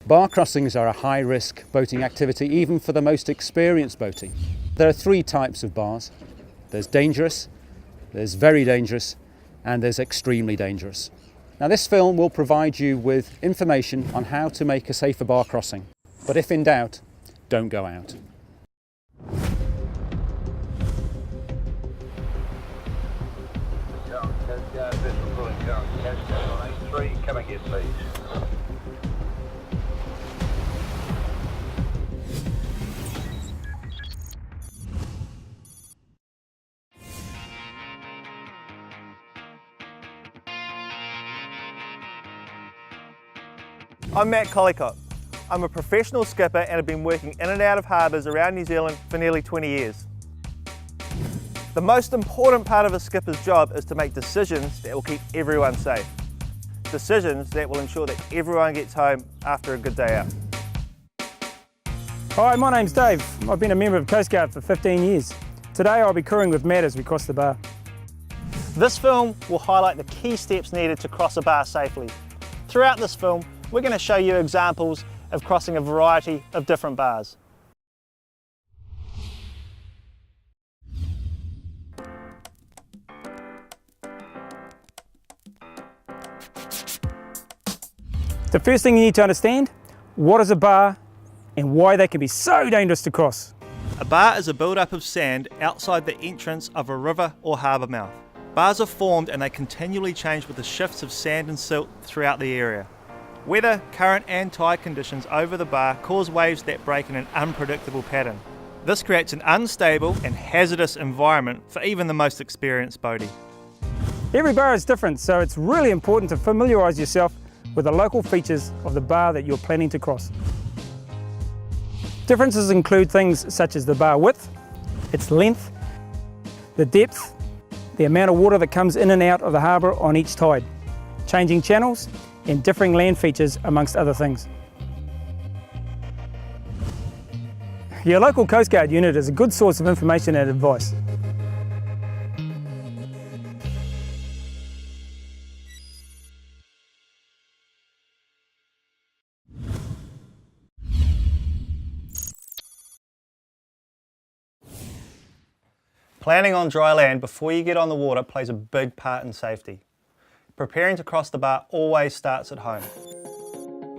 Bar crossings are a high-risk boating activity even for the most experienced boating. There are three types of bars. There's dangerous, there's very dangerous, and there's extremely dangerous. Now this film will provide you with information on how to make a safer bar crossing. But if in doubt, don't go out. Come again, please. I'm Matt Collicott. I'm a professional skipper and have been working in and out of harbours around New Zealand for nearly 20 years. The most important part of a skipper's job is to make decisions that will keep everyone safe. Decisions that will ensure that everyone gets home after a good day out. Hi, my name's Dave. I've been a member of Coast Guard for 15 years. Today I'll be crewing with Matt as we cross the bar. This film will highlight the key steps needed to cross a bar safely. Throughout this film, we're going to show you examples of crossing a variety of different bars. The first thing you need to understand, what is a bar and why they can be so dangerous to cross. A bar is a build-up of sand outside the entrance of a river or harbour mouth. Bars are formed and they continually change with the shifts of sand and silt throughout the area. Weather, current and tide conditions over the bar cause waves that break in an unpredictable pattern. This creates an unstable and hazardous environment for even the most experienced boatie. Every bar is different, so it's really important to familiarise yourself with the local features of the bar that you're planning to cross. Differences include things such as the bar width, its length, the depth, the amount of water that comes in and out of the harbour on each tide, changing channels, and differing land features amongst other things. Your local Coast Guard unit is a good source of information and advice. Planning on dry land before you get on the water plays a big part in safety. Preparing to cross the bar always starts at home.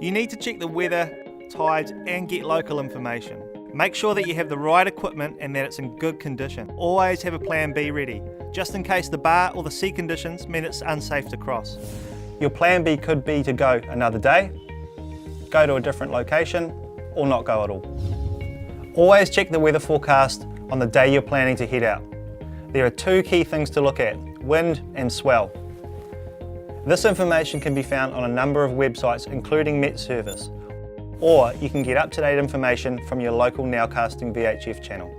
You need to check the weather, tides and get local information. Make sure that you have the right equipment and that it's in good condition. Always have a plan B ready, just in case the bar or the sea conditions mean it's unsafe to cross. Your plan B could be to go another day, go to a different location, or not go at all. Always check the weather forecast on the day you're planning to head out. There are two key things to look at, wind and swell. This information can be found on a number of websites including Met Service, or you can get up-to-date information from your local Nowcasting VHF channel.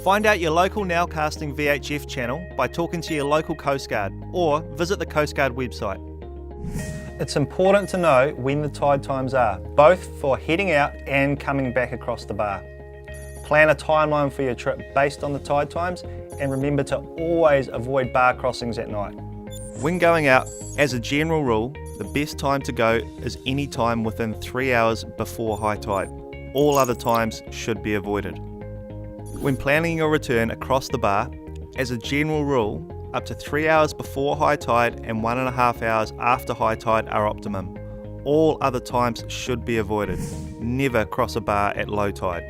Find out your local Nowcasting VHF channel by talking to your local Coast Guard or visit the Coast Guard website. It's important to know when the tide times are, both for heading out and coming back across the bar. Plan a timeline for your trip based on the tide times and remember to always avoid bar crossings at night. When going out, as a general rule, the best time to go is any time within 3 hours before high tide. All other times should be avoided. When planning your return across the bar, as a general rule, up to 3 hours before high tide and 1.5 hours after high tide are optimum. All other times should be avoided. Never cross a bar at low tide.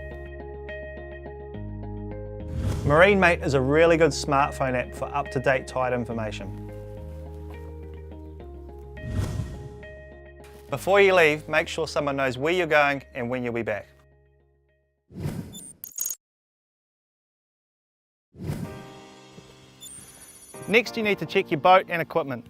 MarineMate is a really good smartphone app for up-to-date tide information. Before you leave, make sure someone knows where you're going and when you'll be back. Next, you need to check your boat and equipment.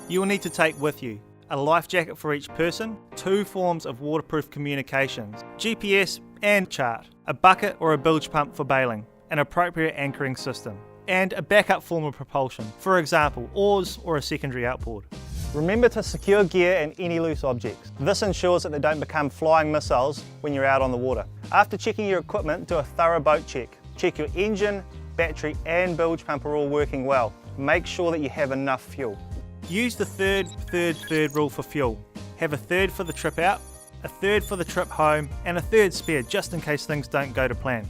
You will need to take with you a life jacket for each person, 2 forms of waterproof communications, GPS and chart, a bucket or a bilge pump for bailing, an appropriate anchoring system, and a backup form of propulsion, for example, oars or a secondary outboard. Remember to secure gear and any loose objects. This ensures that they don't become flying missiles when you're out on the water. After checking your equipment, do a thorough boat check. Check your engine, battery and bilge pump are all working well. Make sure that you have enough fuel. Use the third rule for fuel. Have a third for the trip out, a third for the trip home, and a third spare just in case things don't go to plan.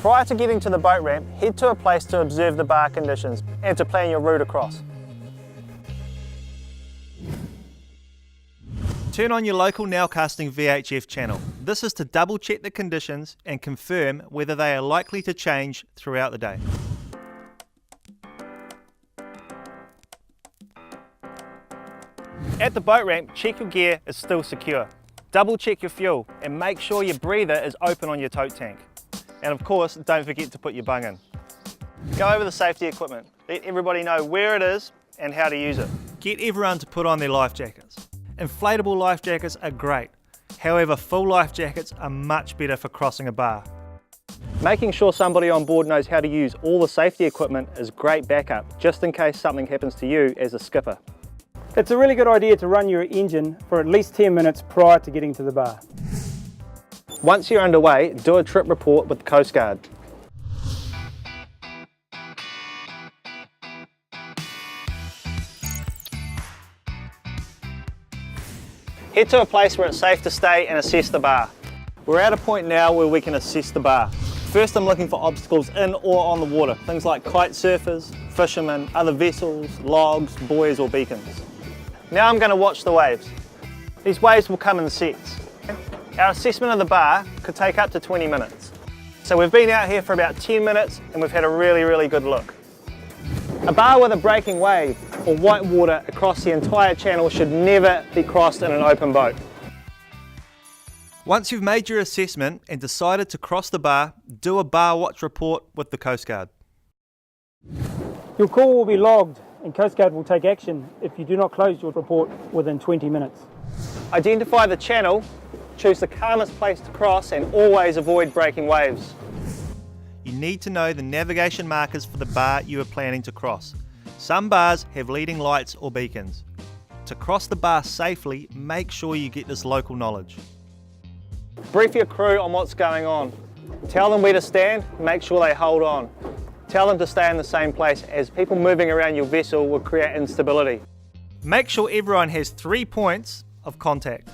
Prior to getting to the boat ramp, head to a place to observe the bar conditions and to plan your route across. Turn on your local nowcasting VHF channel. This is to double check the conditions and confirm whether they are likely to change throughout the day. At the boat ramp, check your gear is still secure. Double check your fuel and make sure your breather is open on your tote tank. And of course, don't forget to put your bung in. Go over the safety equipment. Let everybody know where it is and how to use it. Get everyone to put on their life jackets. Inflatable life jackets are great. However, full life jackets are much better for crossing a bar. Making sure somebody on board knows how to use all the safety equipment is great backup, just in case something happens to you as a skipper. It's a really good idea to run your engine for at least 10 minutes prior to getting to the bar. Once you're underway, do a trip report with the Coast Guard. Head to a place where it's safe to stay and assess the bar. We're at a point now where we can assess the bar. First, I'm looking for obstacles in or on the water, things like kite surfers, fishermen, other vessels, logs, buoys or beacons. Now I'm going to watch the waves. These waves will come in sets. Our assessment of the bar could take up to 20 minutes. So we've been out here for about 10 minutes and we've had a really good look. A bar with a breaking wave or white water across the entire channel should never be crossed in an open boat. Once you've made your assessment and decided to cross the bar, do a bar watch report with the Coast Guard. Your call will be logged and Coast Guard will take action if you do not close your report within 20 minutes. Identify the channel, choose the calmest place to cross and always avoid breaking waves. You need to know the navigation markers for the bar you are planning to cross. Some bars have leading lights or beacons. To cross the bar safely, make sure you get this local knowledge. Brief your crew on what's going on. Tell them where to stand, make sure they hold on. Tell them to stay in the same place, as people moving around your vessel will create instability. Make sure everyone has 3 points of contact.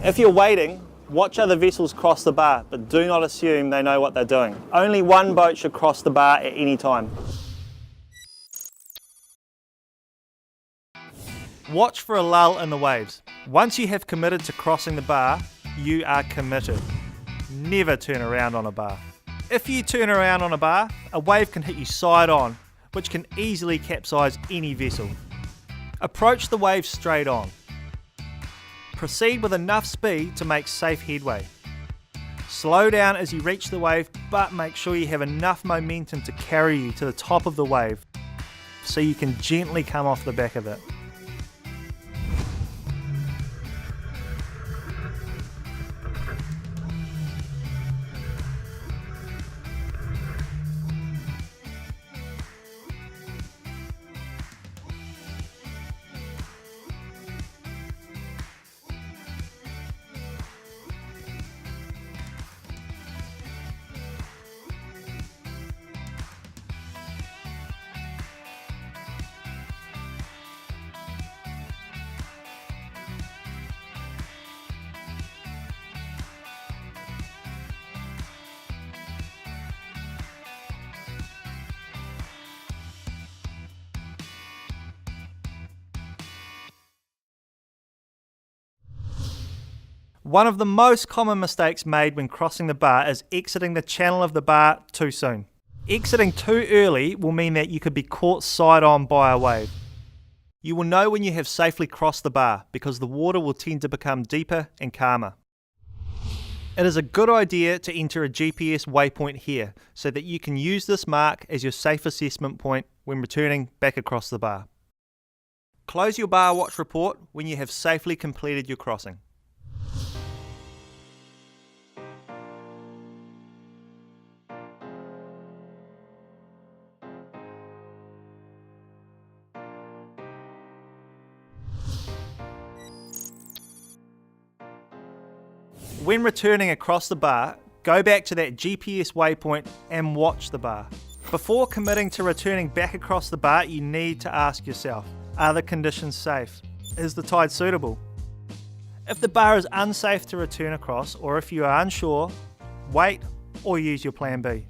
If you're waiting, watch other vessels cross the bar, but do not assume they know what they're doing. Only one boat should cross the bar at any time. Watch for a lull in the waves. Once you have committed to crossing the bar, you are committed. Never turn around on a bar. If you turn around on a bar, a wave can hit you side on, which can easily capsize any vessel. Approach the wave straight on. Proceed with enough speed to make safe headway. Slow down as you reach the wave, but make sure you have enough momentum to carry you to the top of the wave so you can gently come off the back of it. One of the most common mistakes made when crossing the bar is exiting the channel of the bar too soon. Exiting too early will mean that you could be caught side on by a wave. You will know when you have safely crossed the bar because the water will tend to become deeper and calmer. It is a good idea to enter a GPS waypoint here so that you can use this mark as your safe assessment point when returning back across the bar. Close your bar watch report when you have safely completed your crossing. When returning across the bar, go back to that GPS waypoint and watch the bar. Before committing to returning back across the bar, you need to ask yourself, are the conditions safe? Is the tide suitable? If the bar is unsafe to return across, or if you are unsure, wait or use your plan B.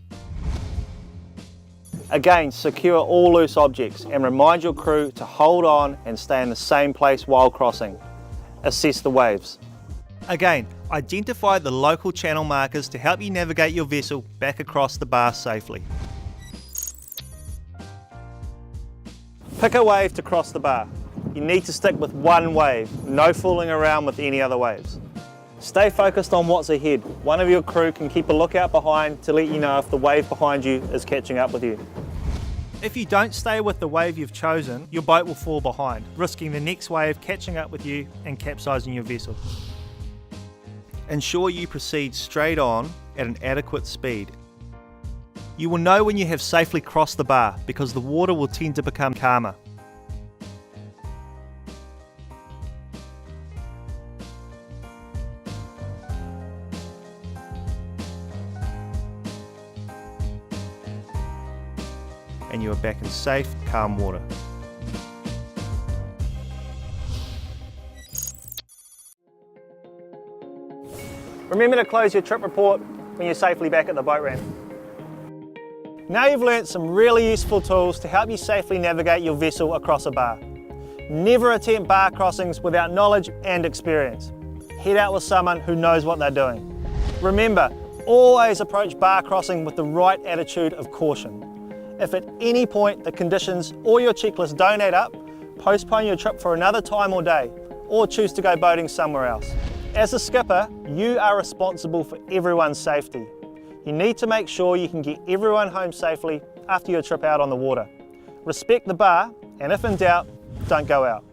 Again, secure all loose objects and remind your crew to hold on and stay in the same place while crossing. Assess the waves. Again, identify the local channel markers to help you navigate your vessel back across the bar safely. Pick a wave to cross the bar. You need to stick with one wave, no fooling around with any other waves. Stay focused on what's ahead. One of your crew can keep a lookout behind to let you know if the wave behind you is catching up with you. If you don't stay with the wave you've chosen, your boat will fall behind, risking the next wave catching up with you and capsizing your vessel. Ensure you proceed straight on at an adequate speed. You will know when you have safely crossed the bar because the water will tend to become calmer. And you are back in safe, calm water. Remember to close your trip report when you're safely back at the boat ramp. Now you've learnt some really useful tools to help you safely navigate your vessel across a bar. Never attempt bar crossings without knowledge and experience. Head out with someone who knows what they're doing. Remember, always approach bar crossing with the right attitude of caution. If at any point the conditions or your checklist don't add up, postpone your trip for another time or day, or choose to go boating somewhere else. As a skipper, you are responsible for everyone's safety. You need to make sure you can get everyone home safely after your trip out on the water. Respect the bar, and if in doubt, don't go out.